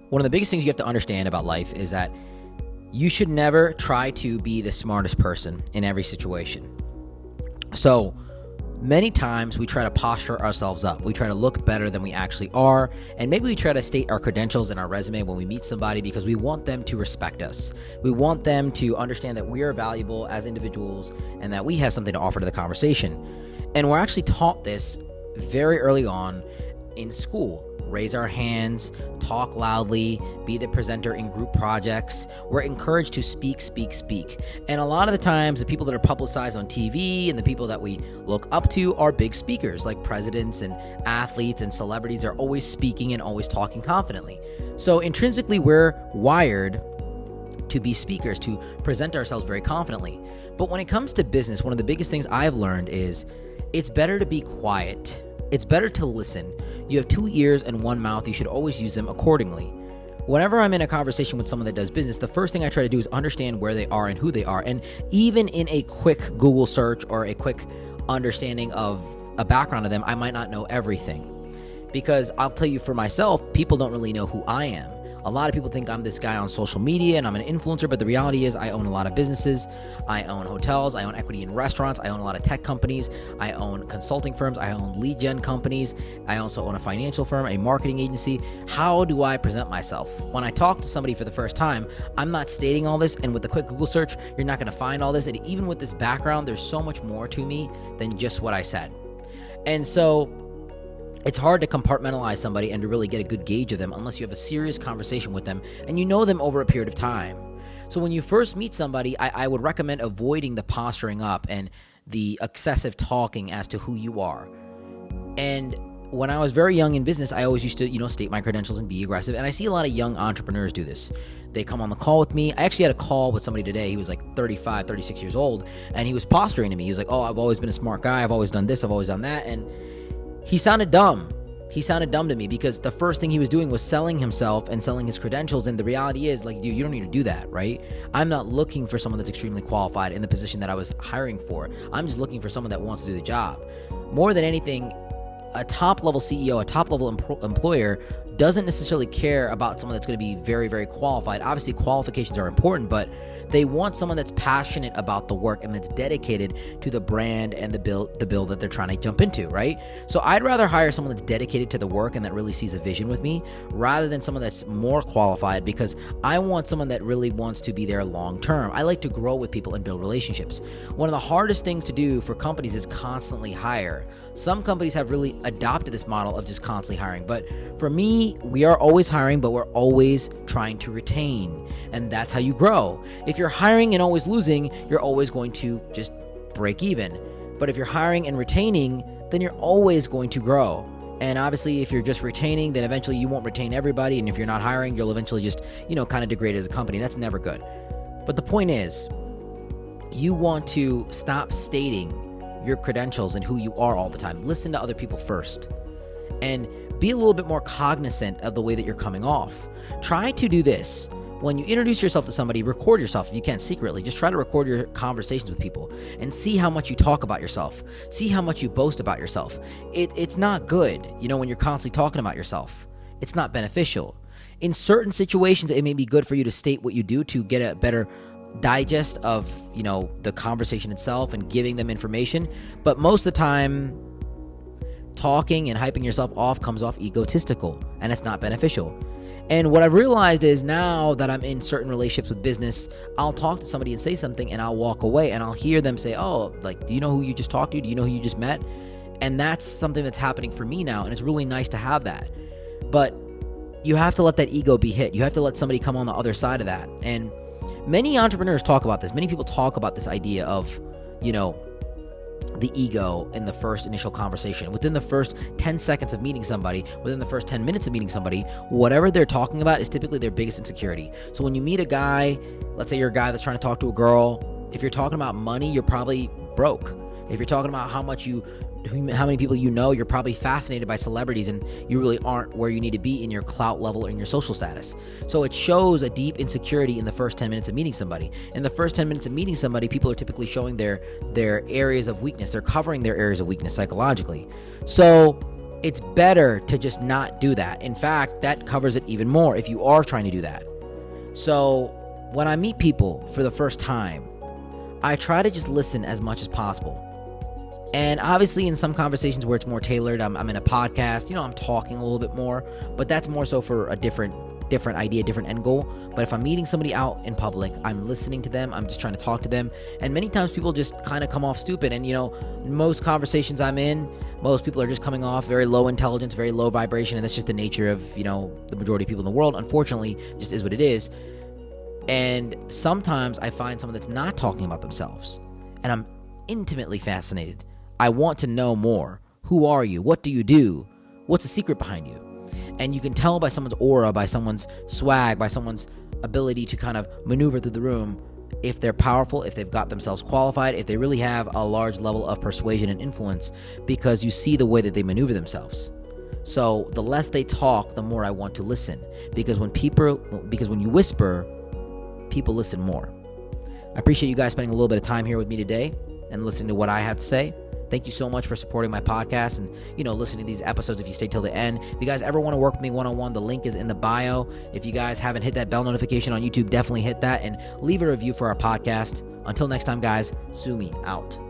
One of the biggest things you have to understand about life is that you should never try to be the smartest person in every situation. So many times we try to posture ourselves up. We try to look better than we actually are. And maybe we try to state our credentials in our resume when we meet somebody because we want them to respect us. We want them to understand that we are valuable as individuals and that we have something to offer to the conversation. And we're actually taught this very early on in school. Raise our hands, talk loudly, be the presenter in group projects. We're encouraged to speak. And a lot of the times, the people that are publicized on TV and the people that we look up to are big speakers, like presidents and athletes and celebrities. Are always speaking and always talking confidently. So intrinsically, we're wired to be speakers, to present ourselves very confidently. But when it comes to business, one of the biggest things I've learned is it's better to be quiet. It's better to listen. You have 2 ears and 1 mouth. You should always use them accordingly. Whenever I'm in a conversation with someone that does business, the first thing I try to do is understand where they are and who they are. And even in a quick Google search or a quick understanding of a background of them, I might not know everything. Because I'll tell you for myself, people don't really know who I am. A lot of people think I'm this guy on social media and I'm an influencer, but the reality is I own a lot of businesses. I own hotels. I own equity in restaurants. I own a lot of tech companies. I own consulting firms. I own lead gen companies. I also own a financial firm, a marketing agency. How do I present myself? When I talk to somebody for the first time, I'm not stating all this, and with a quick Google search, you're not going to find all this. And even with this background, there's so much more to me than just what I said. And so it's hard to compartmentalize somebody and to really get a good gauge of them unless you have a serious conversation with them and you know them over a period of time. So when you first meet somebody, I would recommend avoiding the posturing up and the excessive talking as to who you are. And when I was very young in business, I always used to, state my credentials and be aggressive. And I see a lot of young entrepreneurs do this. They come on the call with me. I actually had a call with somebody today. He was like 35, 36 years old, and he was posturing to me. He was like, oh, I've always been a smart guy. I've always done this. I've always done that. And he sounded dumb. He sounded dumb to me because the first thing he was doing was selling himself and selling his credentials. And the reality is, like, dude, you don't need to do that, right? I'm not looking for someone that's extremely qualified in the position that I was hiring for. I'm just looking for someone that wants to do the job. More than anything, a top-level CEO, a top-level employer doesn't necessarily care about someone that's going to be very, very qualified. Obviously, qualifications are important, but they want someone that's passionate about the work and that's dedicated to the brand and the bill that they're trying to jump into, right? So I'd rather hire someone that's dedicated to the work and that really sees a vision with me rather than someone that's more qualified, because I want someone that really wants to be there long term. I like to grow with people and build relationships. One of the hardest things to do for companies is constantly hire. Some companies have really adopted this model of just constantly hiring. But for me, we are always hiring, but we're always trying to retain. And that's how you grow. If you're hiring and always losing, you're always going to just break even. But if you're hiring and retaining, then you're always going to grow. And obviously, if you're just retaining, then eventually you won't retain everybody. And if you're not hiring, you'll eventually just, kind of degrade as a company. That's never good. But the point is, you want to stop stating your credentials and who you are all the time. Listen to other people first. And be a little bit more cognizant of the way that you're coming off. Try to do this. When you introduce yourself to somebody, record yourself if you can secretly. Just try to record your conversations with people and see how much you talk about yourself. See how much you boast about yourself. It's not good, when you're constantly talking about yourself. It's not beneficial. In certain situations, it may be good for you to state what you do to get a better digest of, the conversation itself and giving them information. But most of the time, talking and hyping yourself off comes off egotistical, and it's not beneficial. And what I've realized is now that I'm in certain relationships with business, I'll talk to somebody and say something and I'll walk away and I'll hear them say, oh, like, do you know who you just talked to? Do you know who you just met? And that's something that's happening for me now. And it's really nice to have that. But you have to let that ego be hit. You have to let somebody come on the other side of that. And many entrepreneurs talk about this. Many people talk about this idea of, the ego in the first initial conversation. Within the first 10 seconds of meeting somebody, within the first 10 minutes of meeting somebody, whatever they're talking about is typically their biggest insecurity. So when you meet a guy, let's say you're a guy that's trying to talk to a girl, if you're talking about money, you're probably broke. If you're talking about how many people you know, you're probably fascinated by celebrities and you really aren't where you need to be in your clout level or in your social status. So it shows a deep insecurity in the first 10 minutes of meeting somebody. In the first 10 minutes of meeting somebody, people are typically showing their areas of weakness. They're covering their areas of weakness psychologically. So it's better to just not do that. In fact, that covers it even more if you are trying to do that. So when I meet people for the first time, I try to just listen as much as possible. And obviously in some conversations where it's more tailored, I'm in a podcast, I'm talking a little bit more, but that's more so for a different idea, different end goal. But if I'm meeting somebody out in public, I'm listening to them, I'm just trying to talk to them. And many times people just kind of come off stupid. And most conversations I'm in, most people are just coming off very low intelligence, very low vibration. And that's just the nature of, the majority of people in the world. Unfortunately, just is what it is. And sometimes I find someone that's not talking about themselves, and I'm intimately fascinated. I want to know more. Who are you? What do you do? What's the secret behind you? And you can tell by someone's aura, by someone's swag, by someone's ability to kind of maneuver through the room, if they're powerful, if they've got themselves qualified, if they really have a large level of persuasion and influence, because you see the way that they maneuver themselves. So the less they talk, the more I want to listen. Because when you whisper, people listen more. I appreciate you guys spending a little bit of time here with me today and listening to what I have to say. Thank you so much for supporting my podcast and, listening to these episodes if you stay till the end. If you guys ever want to work with me one-on-one, the link is in the bio. If you guys haven't hit that bell notification on YouTube, definitely hit that and leave a review for our podcast. Until next time, guys, Sumi out.